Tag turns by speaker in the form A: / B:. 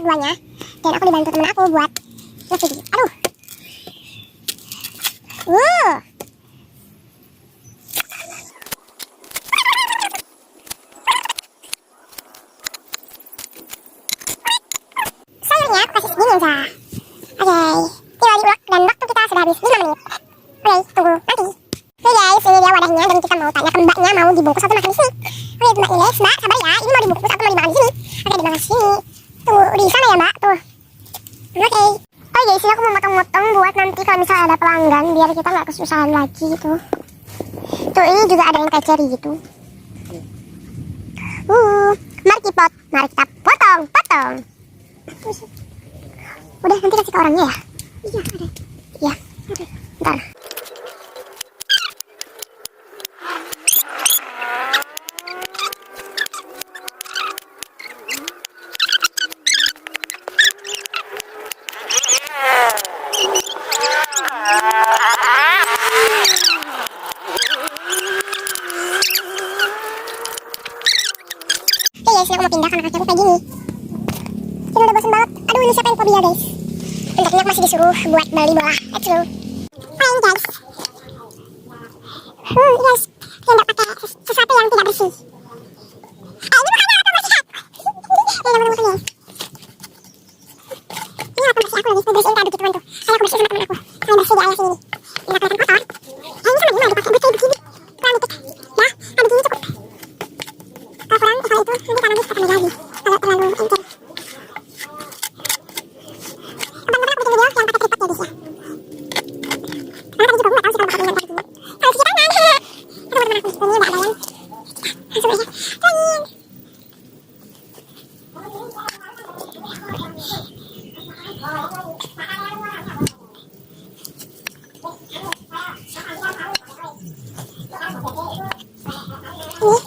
A: part 2 nya. Dan aku dibantu temen aku buat nge-video. Aduh. Sayurnya aku kasih segini aja. Oke, tinggal diulek dan waktu kita sudah habis 5 menit. Oke, tunggu nanti. Oke guys, ini dia wadahnya dan kita mau tanya ke mbaknya mau dibungkus atau makan di sini. Oke, mbak Iles, mbak sabar ya, ini mau dibungkus atau mau dimakan di sini? Oke, dimakan di sini. Tunggu di sana ya mbak, tuh. Oke. Oh guys, ini aku mau motong-motong buat nanti kalau misalnya ada pelanggan biar kita nggak kesusahan lagi gitu. Tuh, ini juga ada yang kayak cherry gitu. Mari kita potong. Udah, nanti kasih ke orangnya ya. Iya, ada. Iya, bentar. Oke guys, ini aku mau pindah karena kaki aku kayak gini. Ini udah bosan banget. Aduh, ini siapa yang fobia guys? Bentarnya aku masih disuruh buat beli bola. Let's go. Main guys. Guys, saya nggak pakai sesuatu yang tidak bersih. Ini bukannya apa bersih? Ini yang bersih. Ini apa bersih aku lagi? Bersihin kado gitu kan tuh. Kayak aku bersih sama temen aku. Kalian bersih di area sini. Ini kelihatan kotor. Ini sama dia mau dipakai bersih begini. Kurang dikit. Ya, begini cukup. Kalau kurang, kalau itu nanti tangan kita akan lagi. Kalau terlalu encer. Kapan-kapan aku bikin video yang pakai tripod ya guys ya. Karena tadi juga gue gak tau sih kalau bakal dengan kayak gini. Kalau cuci tangan. Itu teman-teman aku. Ini gak ada yang. Langsung aja. Tuangin. Wah,